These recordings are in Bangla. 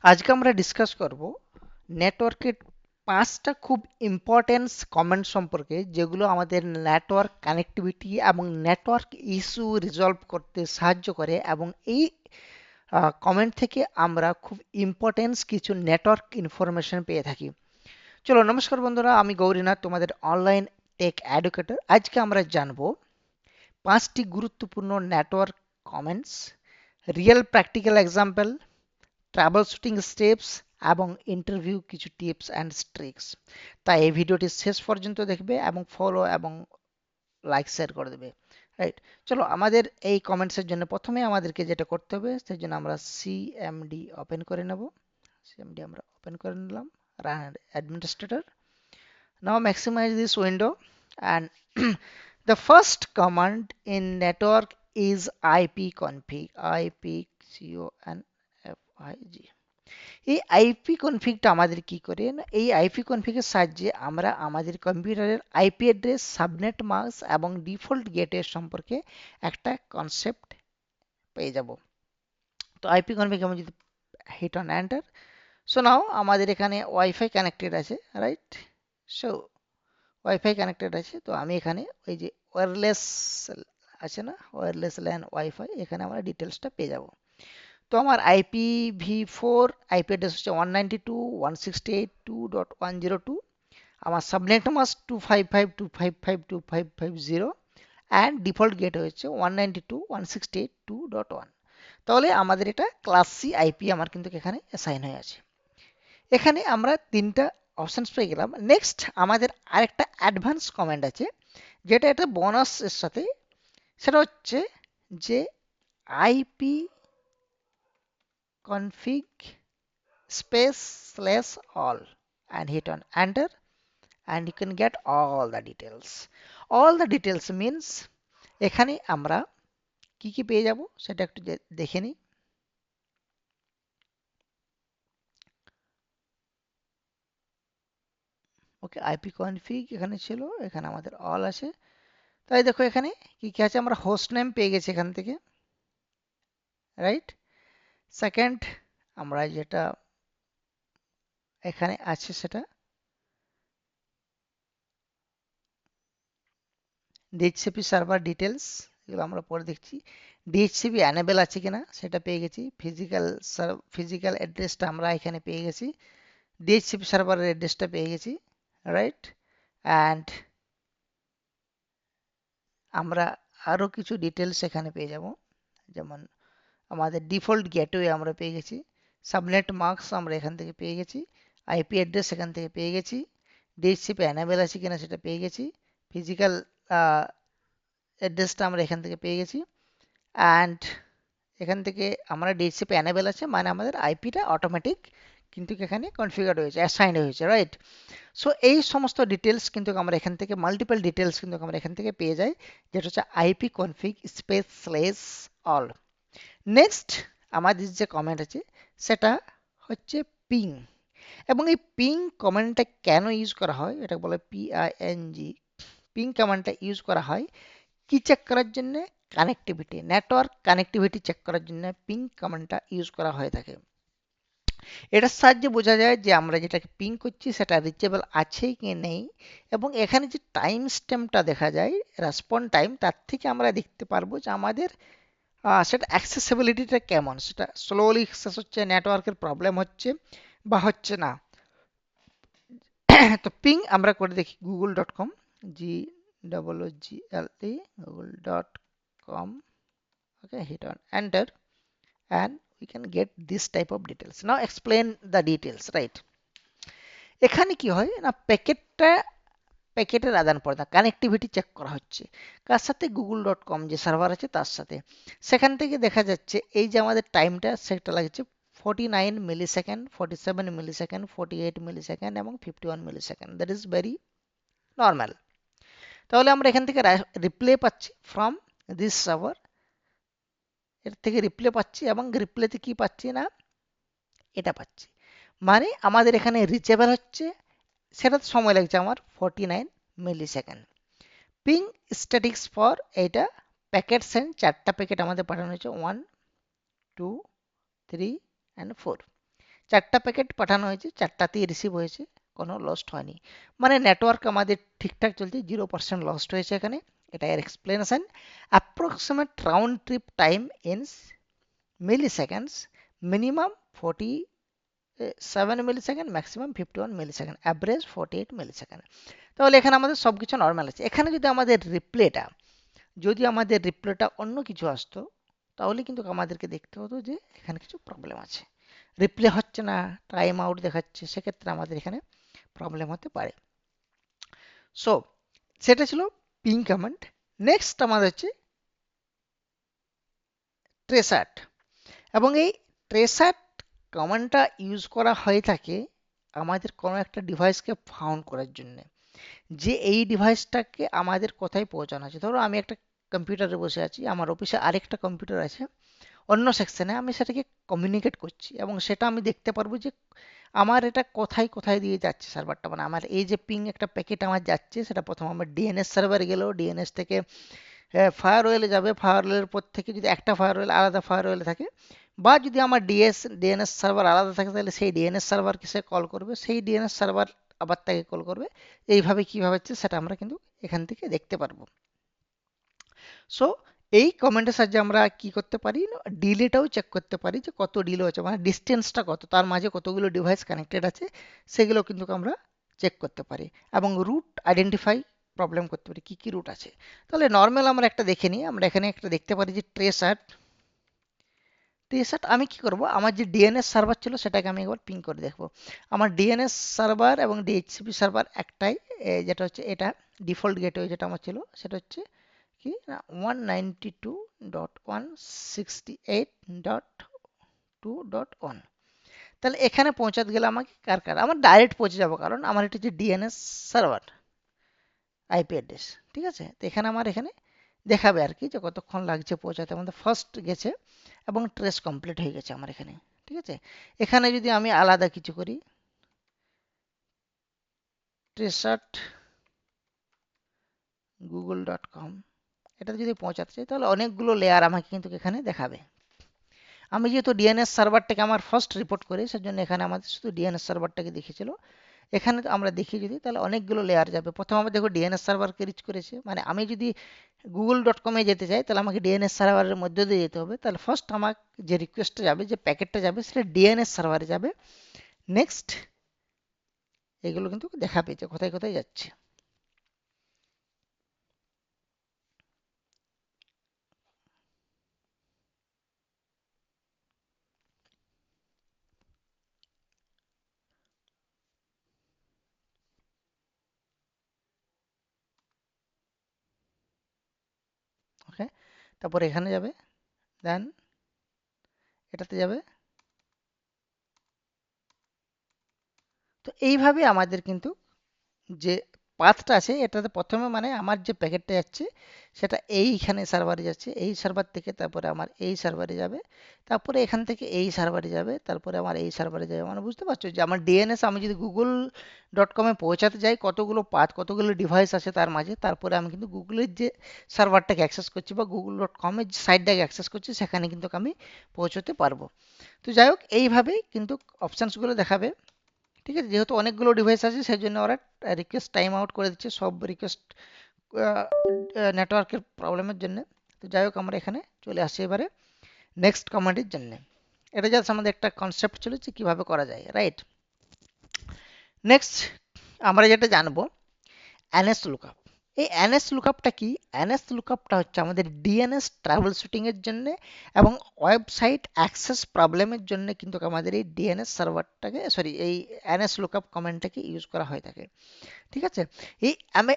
আজকে আমরা ডিসকাস করব নেটওয়ার্কের পাঁচটা খুব ইম্পর্টেন্স কমেন্ট সম্পর্কে যেগুলো আমাদের নেটওয়ার্ক কানেক্টিভিটি এবং নেটওয়ার্ক ইস্যু রিজলভ করতে সাহায্য করে এবং এই কমেন্ট থেকে আমরা খুব ইম্পর্টেন্স কিছু নেটওয়ার্ক ইনফরমেশন পেয়ে থাকি। চলো নমস্কার বন্ধুরা, আমি গৌরীনাথ, তোমাদের অনলাইন টেক এডুকেটর। আজকে আমরা জানবো পাঁচটি গুরুত্বপূর্ণ network comments, real practical example, trouble shooting steps এবং ইন্টারভিউ কিছু টিপস অ্যান্ড ট্রিক্স। তাই এই ভিডিওটি শেষ পর্যন্ত দেখবে এবং ফলো এবং লাইক শেয়ার করে দেবে। রাইট, চলো আমাদের এই কমেন্টসের জন্য প্রথমে আমাদেরকে যেটা করতে হবে সেই জন্য আমরা সিএমডি ওপেন করে নেব। সিএমডি আমরা ওপেন করে নিলাম, run administrator. Now maximize this window and the first command in network is ipconfig. ipconfig, এই আইপি কনফিগটা আমাদের কি করে না, এই আইপি কনফিগের সাহায্যে আমরা আমাদের কম্পিউটারের আইপি অ্যাড্রেস, সাবনেট মাস্ক এবং ডিফল্ট গেটের সম্পর্কে একটা কনসেপ্ট পেয়ে যাব। তো আইপি কনফিগ আমি যদি hit on enter, so now আমাদের এখানে ওয়াইফাই কানেক্টেড আছে, রাইট? সো ওয়াইফাই কানেক্টেড আছে, তো আমি এখানে ওই যে ওয়্যারলেস আছে না, ওয়্যারলেস ল্যান ওয়াইফাই, এখানে আমরা ডিটেলসটা পেয়ে যাব। তো আমার IPv4 আইপি অ্যাড্রেস হচ্ছে 192.168.2.102, আমার subnet mask 255.255.255.0 and default gate হচ্ছে 192.168.2.1। তাহলে আমাদের এটা ক্লাস সি আইপি আমার কিন্তু এখানে অ্যাসাইন হয়ে আছে। এখানে আমরা তিনটা অপশনস পেয়ে গেলাম। নেক্সট আমাদের আরেকটা অ্যাডভান্স কমান্ড আছে, যেটা এটা বোনাস এর সাথে, সেটা হচ্ছে যে IP config space slash all and hit on enter and you can get all the details. All the details means এখানে আমরা কি কি পেয়ে যাব সেটা একটু দেখে নিই। ওকে, আইপি কনফিগ এখানে ছিল, এখানে আমাদের অল আছে। তাই দেখো এখানে কি কি আছে, আমরা হোস্ট নেম পেয়ে গেছি এখান থেকে, রাইট? সেকেন্ড, আমরা যেটা এখানে আছে সেটা ডিএইচসিপি সার্ভার ডিটেলস, এগুলো আমরা পরে দেখছি। ডিএইচসিপি অ্যানেবল আছে কিনা সেটা পেয়ে গেছি। ফিজিক্যাল অ্যাড্রেসটা আমরা এখানে পেয়ে গেছি, ডিএইচসিপি সার্ভারের অ্যাড্রেসটা পেয়ে গেছি, রাইট? অ্যান্ড আমরা আরও কিছু ডিটেলস এখানে পেয়ে যাব, যেমন আমাদের ডিফল্ট গেটওয়ে আমরা পেয়ে গেছি, সাবনেট মাস্ক আমরা এখান থেকে পেয়ে গেছি, আইপি অ্যাড্রেস এখান থেকে পেয়ে গেছি, ডিএইচসিপি অ্যানেবল আছে কিনা সেটা পেয়ে গেছি, ফিজিক্যাল অ্যাড্রেসটা আমরা এখান থেকে পেয়ে গেছি। অ্যান্ড এখান থেকে আমরা ডিএইচসিপি অ্যানেবল আছে মানে আমাদের আইপিটা অটোমেটিক কিন্তু এখানে কনফিগার হয়েছে, অ্যাসাইন্ড হয়েছে, রাইট? সো এই সমস্ত ডিটেলস কিন্তু আমরা এখান থেকে মাল্টিপল ডিটেলস কিন্তু আমরা এখান থেকে পেয়ে যাই, যেটা হচ্ছে IP config space slash all. Next আমাদের যে কমেন্ট আছে সেটা হচ্ছে পিং, এবং এই পিং কমেন্টটা কেন ইউজ করা হয়, এটা বলে পিআইএনজি। পিং কমেন্টটা ইউজ করা হয় কি চেক করার জন্য? কানেক্টিভিটি, নেটওয়ার্ক কানেক্টিভিটি চেক করার জন্য পিং কমান্ডটা ইউজ করা হয়ে থাকে। এটার সাহায্যে বোঝা যায় যে আমরা যেটাকে পিং করছি সেটা রিচেবল আছে কি নেই, এবং এখানে যে টাইম স্ট্যাম্পটা দেখা যায় রেসপন্স টাইম, তার থেকে আমরা দেখতে পারবো যে আমাদের সেটা অ্যাক্সেসিবিলিটিটা কেমন, সেটা স্লোলি অ্যাক্সেস হচ্ছে, নেটওয়ার্কের প্রবলেম হচ্ছে বা হচ্ছে না। তো পিং আমরা করে দেখি google.com, GOOGLE, google.com, okay, hit on enter and we can get this type of details. Now explain the details, right? এখানে কি হয় না, প্যাকেটের আদান প্রদান, কানেক্টিভিটি চেক করা হচ্ছে কার সাথে? google.com যে সার্ভার আছে তার সাথে। সেখান থেকে দেখা যাচ্ছে এই যে আমাদের টাইমটা সেটা লাগছে 49 millisecond, 47 millisecond, 48 millisecond এবং 51 millisecond. That is very normal. তাহলে আমরা এখান থেকে রিপ্লে পাচ্ছি ফ্রম দিস সার্ভার, এর থেকে রিপ্লে পাচ্ছি, এবং রিপ্লেতে কি পাচ্ছি না, এটা পাচ্ছি, মানে আমাদের এখানে রিচেবল হচ্ছে, সেটা সময় লাগছে আমার 49 মিলি সেকেন্ড। পিং স্ট্যাটিক্স ফর এইটা প্যাকেট সেন্ড, চারটা প্যাকেট আমাদের পাঠানো হয়েছে, 1 2 3 অ্যান্ড 4, 4টা প্যাকেট পাঠানো হয়েছে, 4টাতেই রিসিভ হয়েছে, কোনো লস্ট হয়নি। মানে নেটওয়ার্ক আমাদের ঠিকঠাক চলছে, 0% লস্ট হয়েছে এখানে। এটা এর explanation. Approximate round trip time in milliseconds, minimum 47 millisecond, maximum 51 millisecond, average 48 millisecond. তাহলে এখানে আমাদের সবকিছু নর্মাল আছে। এখানে যদি আমাদের রিপ্লেটা অন্য কিছু আসতো, তাহলে কিন্তু আমাদেরকে দেখতে হতো যে এখানে কিছু প্রবলেম আছে, রিপ্লে হচ্ছে না, টাইম আউট দেখাচ্ছে, সেক্ষেত্রে আমাদের এখানে প্রবলেম হতে পারে। সো সেটা ছিল পিং কমান্ড। নেক্সট আমাদের হচ্ছে ট্রেসার্ট, এবং এই ট্রেসার্ট কমান্ডটা ইউজ করা হয়ে থাকে আমাদের কোনো একটা ডিভাইসকে ফাউন্ড করার জন্য, যে এই ডিভাইসটাকে আমাদের কোথায় পৌঁছানো আছে। ধরো আমি একটা কম্পিউটারে বসে আছি, আমার অফিসে আরেকটা কম্পিউটার আছে অন্য সেকশনে, আমি সেটাকে কমিউনিকেট করছি এবং সেটা আমি দেখতে পারবো যে আমার এটা কোথায় কোথায় দিয়ে যাচ্ছে সার্ভারটা। মানে আমার এই যে পিং একটা প্যাকেট আমার যাচ্ছে, সেটা প্রথম আমার ডিএনএস সার্ভারে গেল, ডিএনএস থেকে ফায়ারওয়েলে যাবে, ফায়ারওয়েলের পর থেকে যদি একটা ফায়ারওয়েল আলাদা ফায়ারওয়েলে থাকে, বা যদি আমার ডিএনএস সার্ভার আলাদা থাকে, তাহলে সেই ডিএনএস সার্ভারকে সে কল করবে, সেই ডিএনএস সার্ভার আবার তাকে কল করবে। এইভাবে কিভাবে হচ্ছে সেটা আমরা কিন্তু এখান থেকে দেখতে পারবো। সো এই কমেন্টের সাহায্যে আমরা কি করতে পারি, ডিলেটাও চেক করতে পারি যে কত ডিলে হচ্ছে, মানে ডিস্টেন্সটা কত, তার মাঝে কতগুলো ডিভাইস কানেক্টেড আছে, সেগুলো কিন্তু আমরা চেক করতে পারি। এবং রুট আইডেন্টিফাই প্রবলেম করতে পারি, কি কি রুট আছে। তাহলে নর্মাল আমরা একটা দেখে নিই। আমরা এখানে একটা দেখতে পারি যে ট্রেসার্ট আমি কি করব, আমার যে ডিএনএস সার্ভার ছিল সেটাকে আমি একবার পিং করে দেখব। আমার ডিএনএস সার্ভার এবং ডিএইচসিপি সার্ভার একটাই, যেটা হচ্ছে এটা ডিফল্ট গেটওয়ে যেটা আমার ছিল, সেটা হচ্ছে কি না 192.168.2.1। তাহলে এখানে পৌঁছাতে গেলে আমাকে কার কার, আমার ডাইরেক্ট পৌঁছে যাবো, কারণ আমার এটা হচ্ছে ডিএনএস সার্ভার আইপি অ্যাড্রেস। ঠিক আছে, তো এখানে আমার এখানে দেখাবে আর কি যে কতক্ষণ লাগছে পৌঁছাতে। আমাদের ফার্স্ট গেছে এবং ট্রেস কমপ্লিট হয়ে গেছে আমার এখানে। ঠিক আছে, এখানে যদি আমি আলাদা কিছু করি, ট্রেসার্ট google.com, এটাতে যদি পৌঁছাতে চাই তাহলে অনেকগুলো লেয়ার আমাকে কিন্তু এখানে দেখাবে। আমি যেহেতু ডিএনএস সার্ভারটাকে আমার ফার্স্ট রিপোর্ট করি, সেজন্য এখানে আমাদের শুধু ডিএনএস সার্ভারটাকে দেখিয়েছিল। এখানে আমরা দেখি যদি, তাহলে অনেকগুলো লেয়ার যাবে। প্রথম আমরা দেখো ডিএনএস সার্ভারকে রিচ করেছে, মানে আমি যদি google.com-এ যেতে চাই তাহলে আমাকে ডিএনএস সার্ভারের মধ্যে দিয়ে যেতে হবে। তাহলে ফার্স্ট আমার যে রিকোয়েস্টটা যাবে, যে প্যাকেটটা যাবে, সেটা ডিএনএস সার্ভারে যাবে। নেক্সট এগুলো কিন্তু দেখাবে যে কোথায় কোথায় যাচ্ছে। ওকে, তারপর এখানে যাবে, দেন এটাতে যাবে। তো এইভাবে আমাদের কিন্তু যে পাথটা আছে, এটাতে প্রথমে মানে আমার যে প্যাকেটটা যাচ্ছে সেটা এইখানে সার্ভারে যাচ্ছে, এই সার্ভার থেকে তারপরে আমার এই সার্ভারে যাবে, তারপরে এখান থেকে এই সার্ভারে যাবে, তারপরে আমার এই সার্ভারে যাবে। মানে বুঝতে পারছো যে আমার ডিএনএস আমি যদি google.com-এ পৌঁছাতে যাই, কতগুলো পাথ, কতগুলো ডিভাইস আছে তার মাঝে, তারপরে আমি কিন্তু গুগলের যে সার্ভারটাকে অ্যাক্সেস করছি বা google.com-এর যে সাইটটাকে অ্যাক্সেস করছি, সেখানে কিন্তু আমি পৌঁছতে পারবো। তো যাই হোক, এইভাবেই কিন্তু অপশানসগুলো দেখাবে। ঠিক আছে, যেহেতু অনেকগুলো ডিভাইস আছে সেই জন্য ওরা রিকোয়েস্ট টাইম আউট করে দিচ্ছে, সব রিকোয়েস্ট নেটওয়ার্কের প্রবলেমের জন্য। তো যাই হোক, আমরা এখানে চলে আসি এবারে নেক্সট কমান্ডের জন্য। এটা জাস্ট আমাদের একটা কনসেপ্ট ছিল যে কীভাবে করা যায়, রাইট। নেক্সট আমরা যেটা জানবো, এনএস লুকআপ। এই এনএস লুকআপটা কি? এনএস লুকআপটা হচ্ছে আমাদের ডিএনএস ট্রাভেল শুটিংয়ের জন্য এবং ওয়েবসাইট অ্যাক্সেস প্রবলেমের জন্য কিন্তু আমাদের এই ডিএনএস সার্ভারটাকে, সরি, এই এনএস লুকআপ কমান্ডটাকে ইউজ করা হয়ে থাকে। ঠিক আছে, এই আমি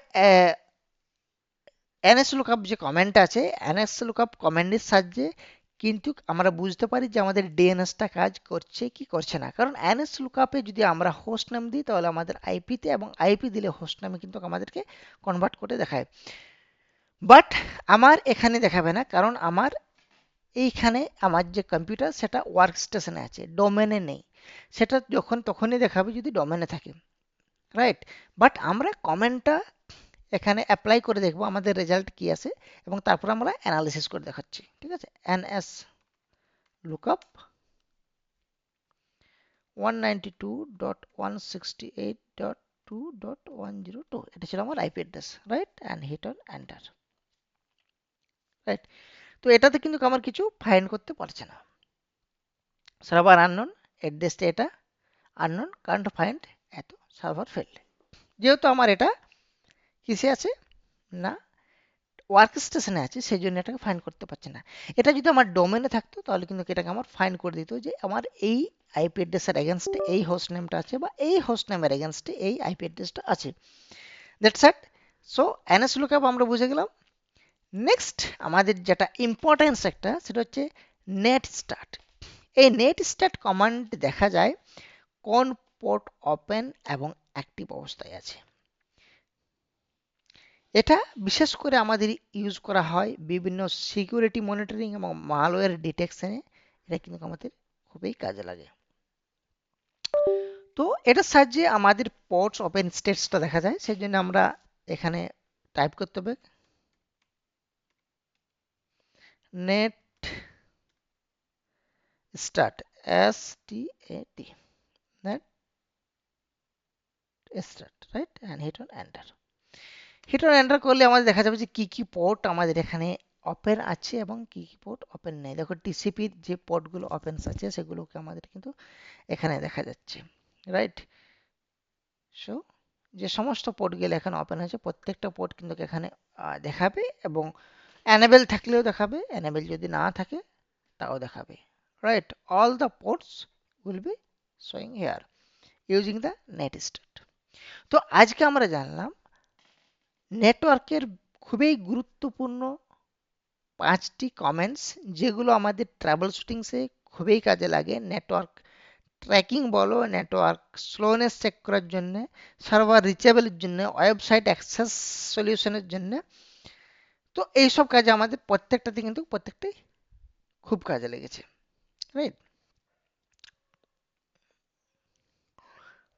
এনএস লুকআপ যে কমান্ডটা আছে, এনএস লুকআপ কমান্ডের সাহায্যে কিন্তু আমরা বুঝতে পারি যে আমাদের ডিএনএসটা কাজ করছে কি করছে না। কারণ এনএস লুকআপে যদি আমরা হোস্ট নাম দিই তাহলে আমাদের আইপিতে, এবং আইপি দিলে হোস্ট নামে কিন্তু আমাদেরকে কনভার্ট করে দেখায়। বাট আমার এখানে দেখাবে না, কারণ আমার এইখানে আমার যে কম্পিউটার সেটা ওয়ার্ক স্টেশনে আছে, ডোমেনে নেই। সেটা যখন তখনই দেখাবে যদি ডোমেনে থাকে, রাইট। বাট আমরা কমেন্টটা এখানে অ্যাপ্লাই করে দেখবো আমাদের রেজাল্ট কি আসে, এবং তারপর আমরা অ্যানালিসিস করে দেখাচ্ছি। ঠিক আছে, এনএস লুকআপ 192.168.2.102 এটা ছিল আমার IP address, right? And hit on enter, right? তো এটাতে কিন্তু আমার কিছু ফাইন্ড করতে পারছে না। সার্ভার আননোন, অ্যাড্রেসটা এটা আননোন, কারেন্ট ফাইন্ড এত, সার্ভার ফেল্ড। যেহেতু আমার এটা কিসে আছে না ওয়ার্ক স্টেশনে আছে, সেই জন্য এটাকে ফাইন্ড করতে পারছে না। এটা যদি আমার ডোমেনে থাকতো তাহলে কিন্তু এটাকে আমার ফাইন্ড করে দিত যে আমার এই আইপি অ্যাড্রেসের এগেনস্টে এই হোস্ট নেমটা আছে বা এই হোস্ট নেমের এগেনস্টে এই আইপি অ্যাড্রেসটা আছে। That's it. So NS lookup আমরা বুঝে গেলাম। নেক্সট আমাদের যেটা ইম্পর্টেন্স একটা, সেটা হচ্ছে নেট স্টার্ট। এই নেট স্টার্ট কমান্ড দেখা যায় কোন পোর্ট ওপেন এবং অ্যাক্টিভ অবস্থায় আছে। এটা বিশেষ করে আমাদের ইউজ করা হয় বিভিন্ন সিকিউরিটি মনিটরিং এবং মালওয়্যার ডিটেকশনে। এটা কিন্তু আমাদের খুবই কাজে লাগে। তো এটার সাহায্যে আমাদের পোর্টস ওপেন স্টেটসটা দেখা যায়। সেই জন্য আমরা এখানে টাইপ করতে হবে net start, STAT, net start, right? And hit on enter. Hit on enter করলে আমাদের দেখা যাবে যে কি কি পোর্ট আমাদের এখানে ওপেন আছে এবং কি কি পোর্ট ওপেন নেই। দেখো টিসিপির যে পোর্টগুলো ওপেন আছে সেগুলোকে আমাদের কিন্তু এখানে দেখা যাচ্ছে, রাইট? সো যে সমস্ত পোর্টগুলো এখানে ওপেন হয়েছে প্রত্যেকটা পোর্ট কিন্তু এখানে দেখাবে, এবং এনেবল থাকলেও দেখাবে, এনেবল যদি না থাকে তাও দেখাবে, right? All the ports will be showing here using the net start. তো আজকে আমরা জানলাম নেটওয়ার্কের খুবই গুরুত্বপূর্ণ 5টি কমেন্টস, যেগুলো আমাদের ট্রাবল শুটিংসে খুবই কাজে লাগে। নেটওয়ার্ক ট্র্যাকিং বলো, নেটওয়ার্ক স্লোনেস চেক করার জন্য, সার্ভার রিচেবলের জন্য, ওয়েবসাইট অ্যাক্সেস সলিউশনের জন্য। তো এইসব কাজে আমাদের প্রত্যেকটাতে কিন্তু প্রত্যেকটাই খুব কাজে লেগেছে, রাইট?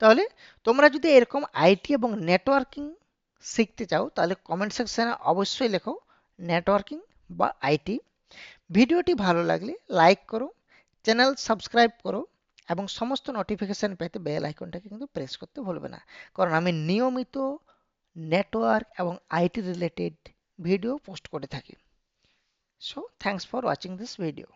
তাহলে তোমরা যদি এরকম আইটি এবং নেটওয়ার্কিং শিখতে চাও তাহলে কমেন্ট সেকশনে অবশ্যই লেখো নেটওয়ার্কিং বা আইটি। ভিডিওটি ভালো লাগলে লাইক করো, চ্যানেল সাবস্ক্রাইব করো, এবং সমস্ত নোটিফিকেশন পেতে বেল আইকনটাকে কিন্তু প্রেস করতে ভুলবে না, কারণ আমি নিয়মিত নেটওয়ার্ক এবং আইটি রিলেটেড ভিডিও পোস্ট করে থাকি। So thanks for watching this video.